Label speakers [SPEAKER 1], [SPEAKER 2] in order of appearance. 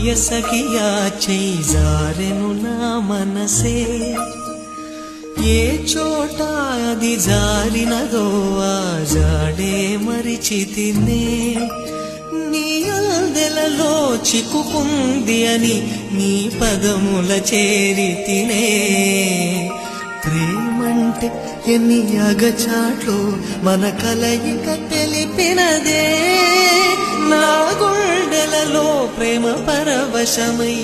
[SPEAKER 1] ప్రియ సఖియా చేయి జారెను నా మనసే ఏ చోట అది జారినదో ఆ జాడే మరిచితినే నీ అందెలలో చిక్కుకుంది అని నీ పదముల చేరితినే ప్రేమంటే ఎన్ని అగచాట్లు మన కలయిక తెలిపినదే నా గుండెలలో ప్రేమ పరవశమై